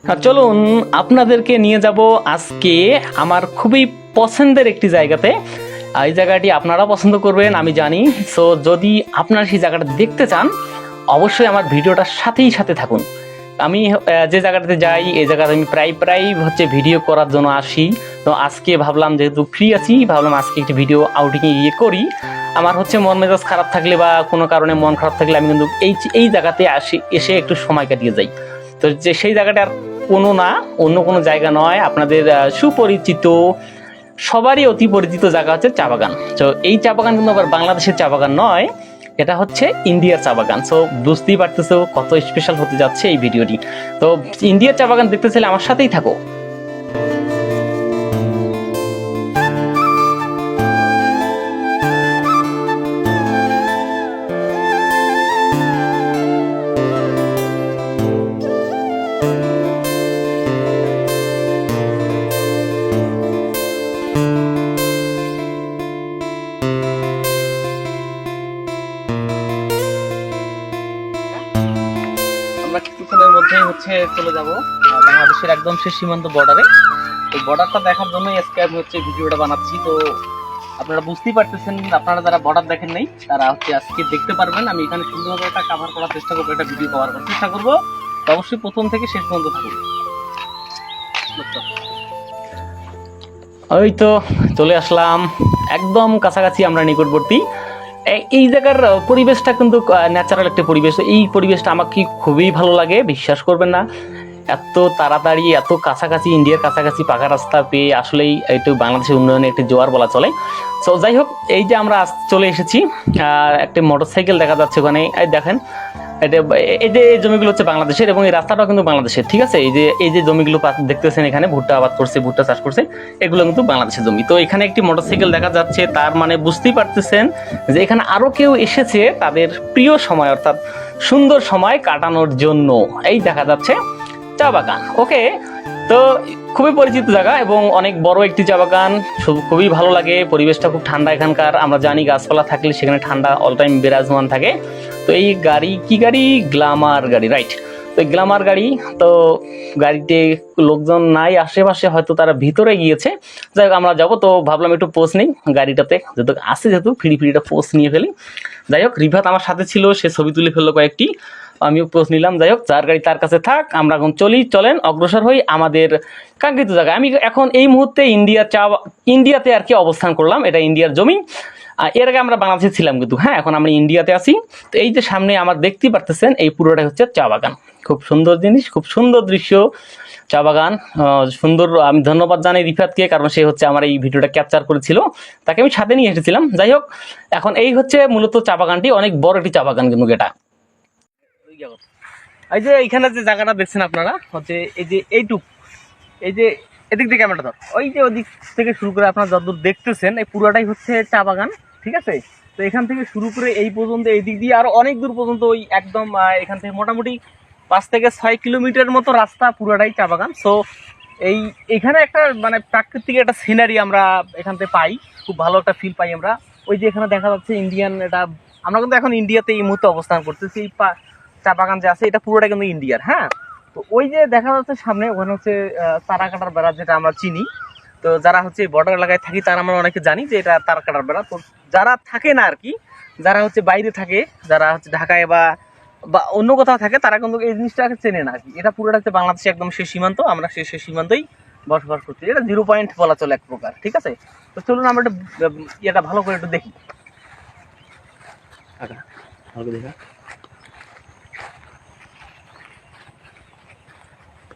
চলুন আপনাদেরকে নিয়ে যাব আজকে আমার খুবই পছন্দের একটি জায়গাতে। এই জায়গাটি আপনারা পছন্দ করবেন আমি জানি। সো যদি আপনারা সেই জায়গাটা দেখতে চান অবশ্যই আমার ভিডিওটার সাথে থাকুন। আমি যে জায়গাটাতে যাই এই জায়গাতে আমি প্রায় ভিডিও করার জন্য আসি। তো আজকে ভাবলাম যেহেতু ফ্রি আছি ভাবলাম আজকে একটি ভিডিও আউটিংয়ে গিয়ে করি। আমার মন মেজাজ খারাপ থাকলে বা কোনো কারণে মন খারাপ থাকলে আমি কিন্তু এই জায়গাতে এসে একটু সময় কাটিয়ে যাই। তো যে সেই জায়গাটা কোনো না অন্য কোনো জায়গা নয়, আপনাদের সুপরিচিত সবারই অতি পরিচিত জায়গা হচ্ছে চা বাগান। তো এই চা বাগান কিন্তু আবার বাংলাদেশের চা বাগান নয়, এটা হচ্ছে ইন্ডিয়ার চা বাগান। সো বুঝতেই পারতেছো কত স্পেশাল হতে যাচ্ছে এই ভিডিওটি। তো ইন্ডিয়ার চা বাগান দেখতে চাইলে আমার সাথেই থাকো। আমরা কিছুক্ষণের মধ্যেই চলে যাব বাংলাদেশের একদম শেষ সীমান্ত বর্ডারে। তো বর্ডারটা দেখার জন্যই আজকে আমি ভিডিওটা বানাচ্ছি। তো আপনারা বুঝতেই পারতেছেন, আপনারা যারা বর্ডার দেখেন নাই তারা আজকে দেখতে পারবেন। আমি এখানে সুন্দরভাবে একটা কভার করার চেষ্টা করবো, একটা ভিডিও কভার করার চেষ্টা করবো। তো অবশ্যই প্রথম থেকে শেষ পর্যন্ত থাকুন। ওই তো চলে আসলাম একদম কাছাকাছি, আমরা নিকটবর্তী। এই জায়গার পরিবেশটা কিন্তু ন্যাচারাল একটা পরিবেশ। এই পরিবেশটা আমাকে খুবই ভালো লাগে, বিশ্বাস করবেন না। এত তাড়াতাড়ি এত কাছাকাছি, ইন্ডিয়ার কাছাকাছি পাকা রাস্তা পেয়ে আসলেই একটু বাংলাদেশের উন্নয়নে একটি জোয়ার বলা চলে। সো যাই হোক, এই যে আমরা চলে এসেছি, একটা মোটরসাইকেল দেখা যাচ্ছে ওখানে। এই দেখেন, এই যে জমিগুলো হচ্ছে বাংলাদেশের এবং এই রাস্তাটাও কিন্তু বাংলাদেশের। ঠিক আছে, এই যে জমিগুলো দেখতেছেন এখানে ভুট্টা আবাদ করছে, ভুট্টা চাষ করছে, এগুলো কিন্তু বাংলাদেশের জমি। তো এখানে একটি মোটরসাইকেল দেখা যাচ্ছে, তার মানে বুঝতেই পারতেছেন যে এখানে আরো কেউ এসেছে তাদের প্রিয় সময় অর্থাৎ সুন্দর সময় কাটানোর জন্য। এই দেখা যাচ্ছে চা বাগান। ওকে, তো খুবই পরিচিত জায়গা এবং অনেক বড় একটি চা বাগান, খুবই ভালো লাগে। পরিবেশটা খুব ঠান্ডা এখানকার। আমরা জানি গাছপালা থাকলে সেখানে ঠান্ডা অল টাইম বিরাজমান থাকে। তো এই গাড়ি কি গাড়ি? গ্ল্যামার গাড়ি, রাইট। তো গ্ল্যামার গাড়ি, তো গাড়িতে লোকজন নাই আশেপাশে, হয়তো তারা ভিতরে গিয়েছে। যাই হোক, আমরা যাবো। তো ভাবলাম একটু পোস্ট নেই গাড়িটাতে, যেহেতু ফিরিটা পোস্ট নিয়ে ফেলি। যাই হোক, রিভাত আমার সাথে ছিল, সে ছবি তুলে ফেললো কয়েকটি, আমিও পোস্ট নিলাম। যাই হোক, যার গাড়ি তার কাছে থাক, আমরা এখন চলেন অগ্রসর হই আমাদের কাঙ্ক্ষিত জায়গায়। আমি এখন এই মুহূর্তে ইন্ডিয়াতে আর কি অবস্থান করলাম। এটা ইন্ডিয়ার জমি। এর আগে আমরা বাংলাদেশে ছিলাম কিন্তু, হ্যাঁ এখন আমরা ইন্ডিয়াতে আছি। তো এই যে সামনে আমার দেখতেই পারতেছেন, এই পুরোটাই হচ্ছে চা বাগান। খুব সুন্দর জিনিস, খুব সুন্দর দৃশ্য, চা বাগান সুন্দর। আমি ধন্যবাদ জানাই রিফাতকে, কারণ সে আমার এই ভিডিওটা ক্যাপচার করেছিল, তাকে আমি সাথে নিয়ে এসেছিলাম। যাই হোক, এখন এই মূলত চা বাগানটি, অনেক বড় একটি চা বাগান কিন্তু এটা। এই যে এইখানে যে জায়গাটা দেখছেন আপনারা, এই যে এই যে এদিক থেকে ক্যামেরাটা ধর, ওই যে ওদিক থেকে শুরু করে আপনারা যতদূর দেখতেছেন এই পুরোটাই হচ্ছে চা বাগান। ঠিক আছে, তো এখান থেকে শুরু করে এই পর্যন্ত, এই দিক দিয়ে আরো অনেক দূর পর্যন্ত, ওই একদম এখান থেকে মোটামুটি 5 থেকে 6 কিলোমিটার মতো রাস্তা পুরোটাই চা বাগান। সো এইখানে একটা প্রাকৃতিক একটা সিনারি আমরা এখান থেকে পাই, খুব ভালো একটা ফিল পাই আমরা। ওই যে এখানে দেখা যাচ্ছে ইন্ডিয়ান, এটা আমরা কিন্তু এখন ইন্ডিয়াতে এই মুহূর্তে অবস্থান করতেছি। এই চা বাগান যে আছে এটা পুরোটা কিন্তু ইন্ডিয়ার। হ্যাঁ, তো ওই যে দেখা যাচ্ছে সামনে, ওখানে তারা কাটার বেড়া, যেটা আমরা চিনি। তো যারা বর্ডার এলাকায় থাকি তারা আমরা অনেকে জানি যে এটা তারা কাটার বেড়া। তো যারা থাকে না আর কি, যারা বাইরে থাকে, যারা ঢাকায় বা অন্য কোথাও থাকে, তারা কিন্তু এই জিনিসটাকে চেনে না আর কি। এটা পুরোটা হচ্ছে বাংলাদেশে একদম শেষ সীমান্ত, আমরা শেষ সীমান্তই বসবাস করছি। এটা 0 পয়েন্ট বলা চলে এক প্রকার। ঠিক আছে, তো চলুন আমরা এটা ভালো করে একটু দেখি। ভালো দেখা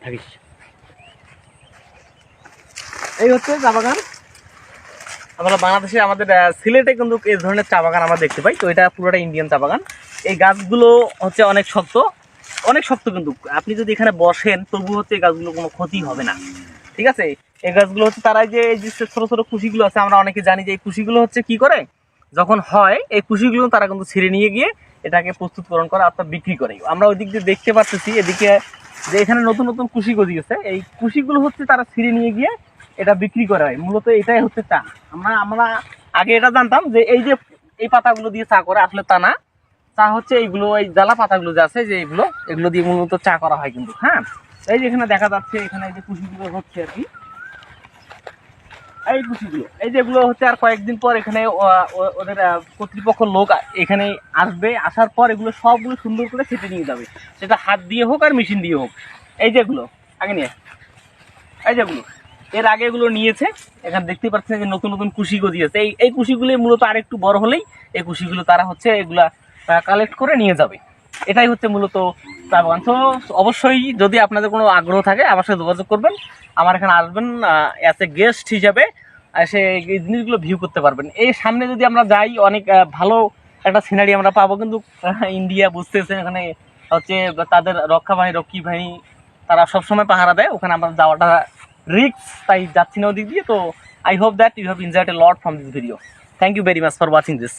থাকিস। এই হচ্ছে চা বাগান। আমরা বাংলাদেশে আমাদের সিলেটে কিন্তু এই ধরনের চা বাগান আমরা দেখতে পাই। তো এটা পুরোটা ইন্ডিয়ান চা বাগান। এই গাছগুলো অনেক শক্ত কিন্তু আপনি যদি এখানে বসেন তবু এই গাছগুলো কোনো ক্ষতি হবে না। ঠিক আছে, এই গাছগুলো তারা যে ছোট ছোট কুশিগুলো আছে, আমরা অনেকে জানি যে এই কুশিগুলো কি করে, যখন হয় এই কুশিগুলো তারা কিন্তু ছিঁড়ে নিয়ে গিয়ে এটাকে প্রস্তুতকরণ করে অর্থাৎ বিক্রি করে। আমরা ওই দিক দিয়ে দেখতে পাচ্ছি এদিকে যে এখানে নতুন নতুন কুশি গজিয়েছে। এই কুশিগুলো তারা ছিঁড়ে নিয়ে গিয়ে এটা বিক্রি করা হয়। মূলত এটাই হচ্ছে চা। আমরা আগে এটা জানতাম যে এই পাতাগুলো দিয়ে চা করে, আসলে তা না। চা এইগুলো, এই জ্বালা পাতাগুলো যে আছে, যে এগুলো দিয়ে মূলত চা করা হয় কিন্তু। হ্যাঁ, এই যে এখানে দেখা যাচ্ছে, এখানে এই যে কুশিগুলো হচ্ছে আর কি, এই কুশিগুলো, এই যেগুলো হচ্ছে আর কয়েকদিন পর এখানে ওদের কর্তৃপক্ষ লোক এখানে আসবে, আসার পর এগুলো সবগুলো সুন্দর করে ছেটে নিয়ে যাবে, সেটা হাত দিয়ে হোক আর মেশিন দিয়ে হোক। এই যেগুলো আগে নিয়ে, এই যেগুলো এর আগে এগুলো নিয়েছে, এখানে দেখতে পাচ্ছেন যে নতুন নতুন কুশি গজিয়েছে। এই কুশিগুলো মূলত আর একটু বড় হলেই এই কুশিগুলো তারা হচ্ছে এগুলা কালেক্ট করে নিয়ে যাবে। এটাই হচ্ছে মূলত চা বাগান। তো অবশ্যই যদি আপনাদের কোনো আগ্রহ থাকে আমার সাথে যোগাযোগ করবেন, আমার এখানে আসবেন অ্যাজ এ গেস্ট হিসাবে, এসে এই জিনিসগুলো ভিউ করতে পারবেন। এই সামনে যদি আমরা যাই অনেক ভালো একটা সিনারি আমরা পাবো, কিন্তু ইন্ডিয়া বুঝতেছেন এখানে হচ্ছে তাদের রক্ষী বাহিনী তারা সবসময় পাহারা দেয়, ওখানে আমরা যাওয়াটা রিস্ক, তাই যাচ্ছি না ওদিক দিয়ে। তো I hope that you have enjoyed a lot from this video. Thank you very much for watching this.